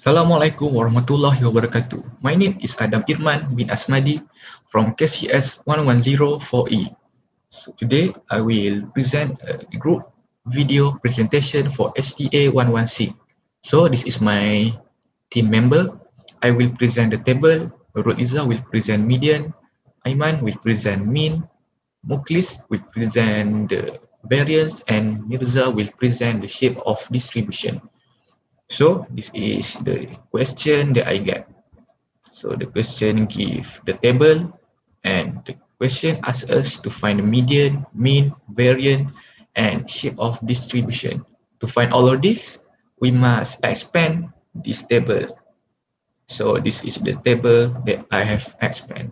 Assalamualaikum warahmatullahi wabarakatuh. My name is Adam Irman bin Asmadi from KCS 1104E. So today I will present a group video presentation for STA 116. So this is my team member. I will present the table. Rodiza will present median. Aiman will present mean. Muklis will present the variance, and Mirza will present the shape of distribution. So this is the question that I get. So the question give the table, and the question asks us to find the median, mean, variance, and shape of distribution. To find all of this, we must expand this table. So this is the table that I have expanded.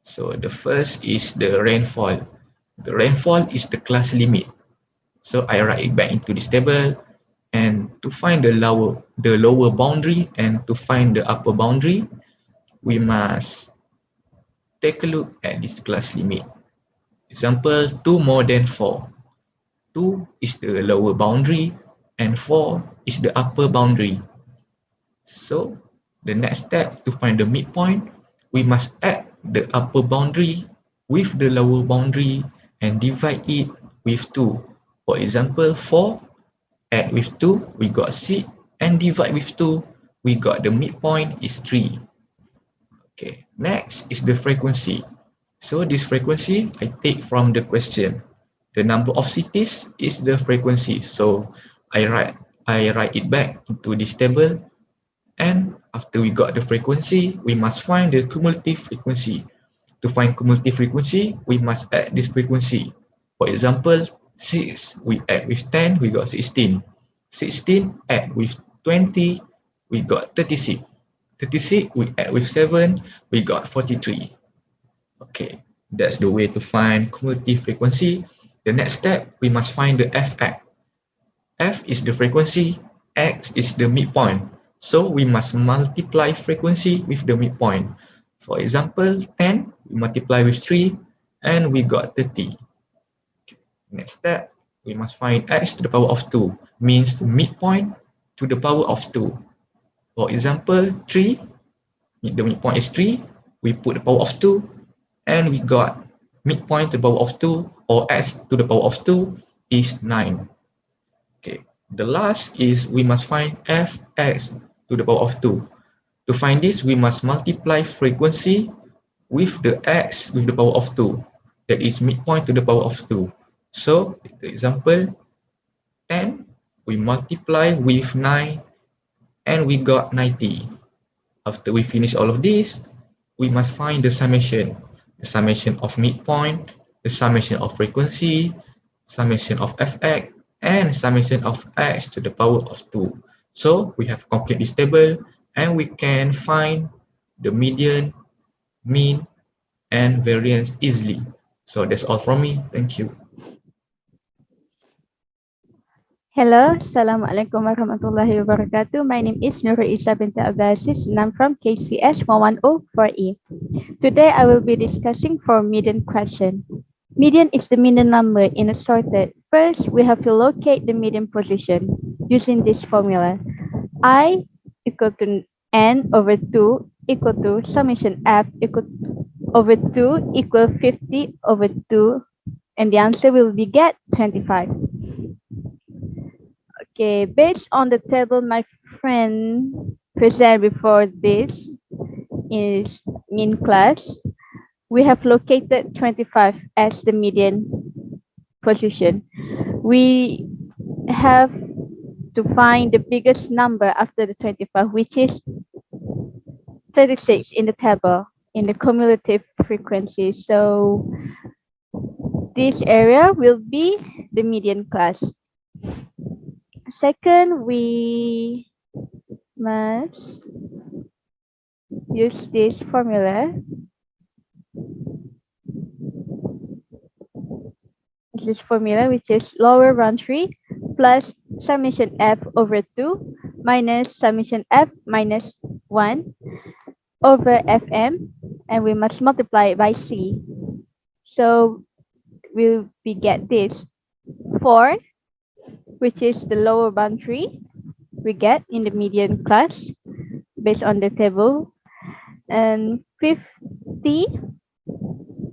So the first is the rainfall. The rainfall is the class limit. So I write it back into this table, and to find the lower boundary and to find the upper boundary, we must take a look at this class limit. Example, 2 more than 4. 2 is the lower boundary and 4 is the upper boundary. So the next step, to find the midpoint, we must add the upper boundary with the lower boundary and divide it with 2. For example, 4 add with 2, we got 6, and divide with 2, we got the midpoint is 3. Okay, next is the frequency. So this frequency I take from the question. The number of cities is the frequency. So I write it back into this table, and after we got the frequency, we must find the cumulative frequency. To find cumulative frequency, we must add this frequency. For example, 6 we add with 10, we got 16. 16 add with 20, we got 36. 36 we add with 7, we got 43. Okay, that's the way to find cumulative frequency. The next step, we must find the Fx. F is the frequency, X is the midpoint. So we must multiply frequency with the midpoint. For example, 10, we multiply with 3, and we got 30. Next step, we must find x to the power of 2, means midpoint to the power of 2. For example, 3, the midpoint is 3, we put the power of 2, and we got midpoint to the power of 2, or x to the power of 2 is 9. Okay, the last is we must find fx to the power of 2. To find this, we must multiply frequency with the x with the power of 2, that is midpoint to the power of 2. So, the example, 10, we multiply with 9, and we got 90. After we finish all of this, we must find the summation of midpoint, the summation of frequency, summation of fx, and summation of x to the power of 2. So, we have complete this table, and we can find the median, mean, and variance easily. So that's all from me. Thank you. Hello, Assalamualaikum warahmatullahi wabarakatuh. My name is Nur Isa binti Abdulaziz and I'm from KCS 1104E. Today I will be discussing for median question. Median is the median number in a sorted. First, we have to locate the median position using this formula. I equal to n over 2 equal to summation f equal over 2 equal 50 over 2, and the answer will be get 25. Okay, based on the table my friend presented before this is mean class, we have located 25 as the median position. We have to find the biggest number after the 25, which is 36 in the table in the cumulative frequency. So this area will be the median class. Second, we must use this formula. This formula, which is lower boundary plus summation f over 2 minus summation f minus 1 over fm, and we must multiply it by c. So we get this 4, which is the lower boundary we get in the median class, based on the table. And 50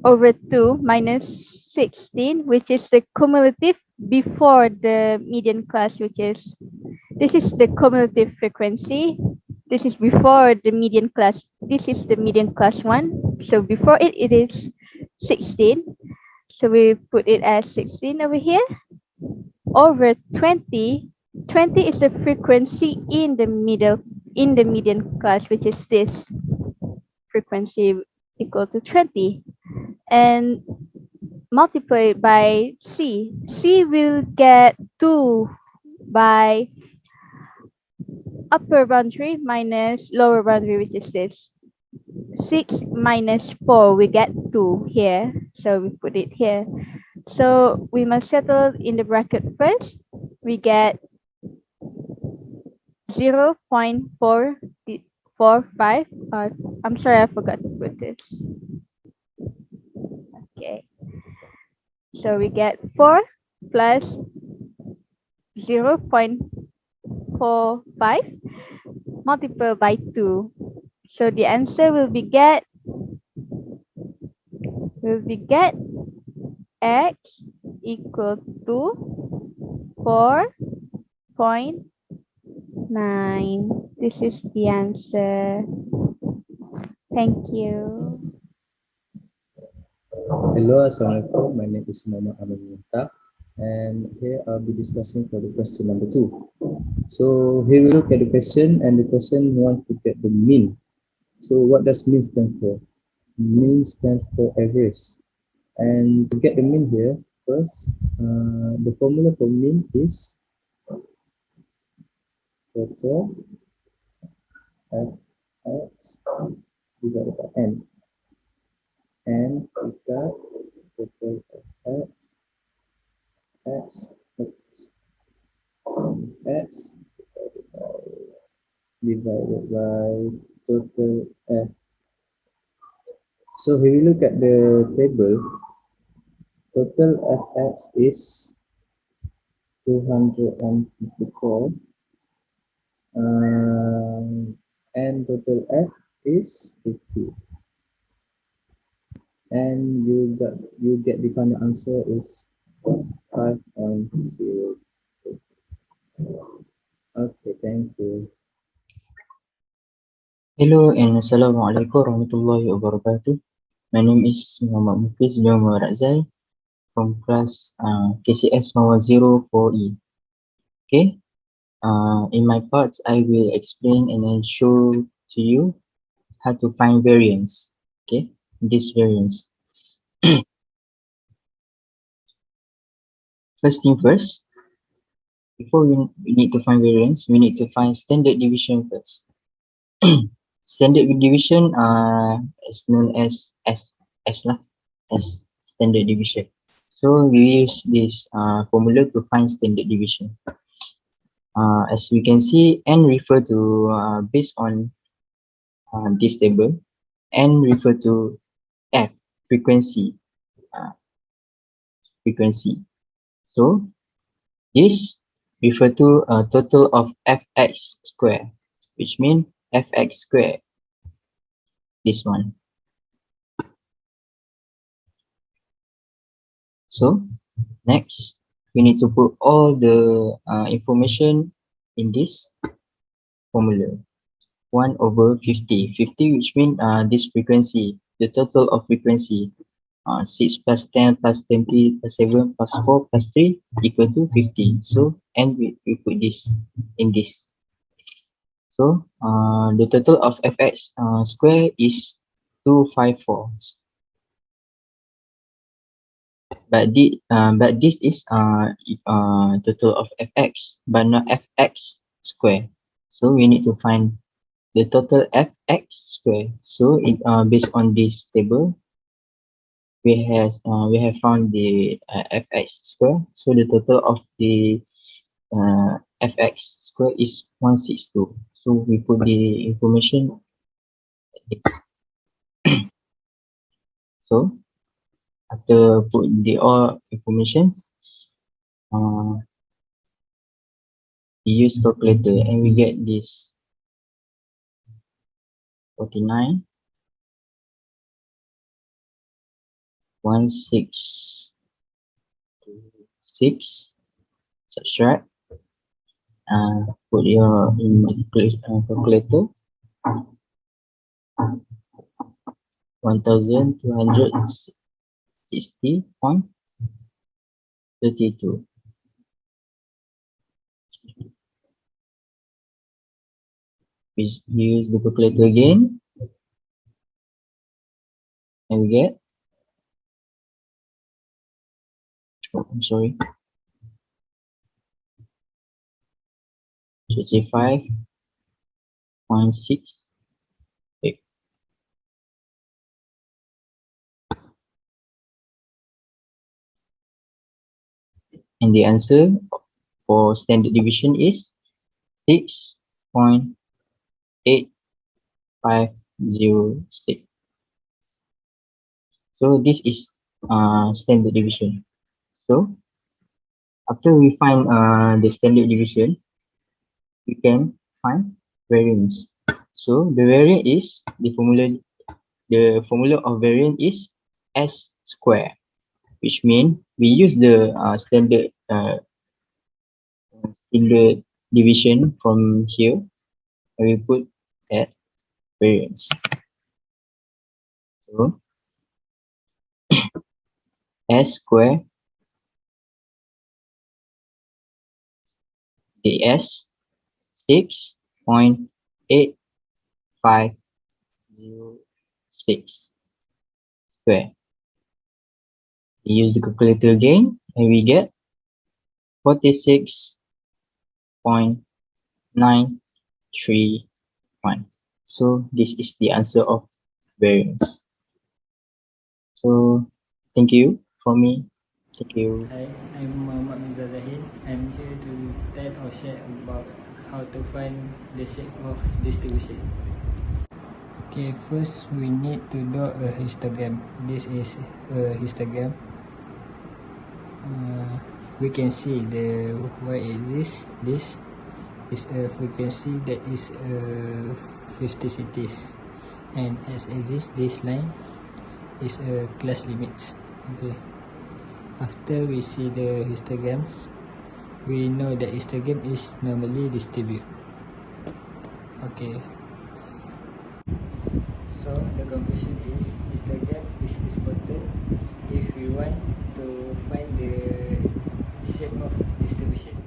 over 2 minus 16, which is the cumulative before the median class, which is, this is the cumulative frequency. This is before the median class. This is the median class 1. So before it, it is 16. So we put it as 16 over here. Over 20. 20 is the frequency in the median class, which is this frequency equal to 20. And multiply it by C. C will get 2 by upper boundary minus lower boundary, which is this. 6 minus 4, we get 2 here. So we put it here. So we must settle in the bracket first. We get 0.445. I'm sorry, I forgot to put this. Okay. So we get 4 plus 0.45 multiplied by 2. So the answer will be get x equal to 4.9. This is the answer. Thank you. Hello, Assalamualaikum. My name is Muhammad Amin Muntah, and here I'll be discussing for the question number 2. So here we look at the question, and the question wants to get the mean. So what does mean stand for? Mean stands for average. And to get the mean here, first, the formula for mean is total fx divided by n. And we got total fx x divided by total f. So here we look at the table. Total fx is 254, and total f is 50. And you get the final answer is 5.0. Okay, thank you. Hello and Assalamualaikum warahmatullahi wabarakatuh. My name is Muhammad Mufiz bin Muhammad Razal from class KCS 104E. Okay, in my parts, I will explain and then show to you how to find variance. Okay, this variance. First thing first, before we need to find variance, we need to find standard deviation first. Standard deviation is known as standard deviation. So we use this formula to find standard deviation. As we can see, n refer to based on this table, n refer to f, frequency. So this refer to a total of fx square, which means fx square, this one. So next, we need to put all the information in this formula. 1 over 50. 50, which means this frequency, the total of frequency. 6 plus 10 plus 20 plus 7 plus 4 plus 3 equal to 50. So, and we put this in this. So, the total of fx square is 254. But this is total of fx, but not fx square. So we need to find the total fx square. So it based on this table, we have found the fx square. So the total of the fx square is 162. So we put the information. So after put the all information, we use calculator and we get this 49, 1626. Subtract. Put your in the calculator. 1260.32. Use the calculator again, and we get, I'm sorry, 35.6. And the answer for standard deviation is 6.8506. So this is standard deviation. So after we find the standard deviation, we can find variance. So the variance is the formula of variance is S square, which means we use the standard deviation from here, and we put at variance. So S square is 6.8506 square. We use the calculator again, and we get 46.931. So this is the answer of variance. So thank you for me. Thank you. Hi, I'm Muhammad Mirza Zahid. I'm here to tell or share about how to find the shape of distribution. Okay, first we need to draw a histogram. This is a histogram. We can see the y-axis. This is a frequency that is 50 cities, and x-axis, this line is a class limits. Okay. After we see the histogram, we know that histogram is normally distributed. Okay. So the conclusion is histogram is important if we want to find the shape of distribution.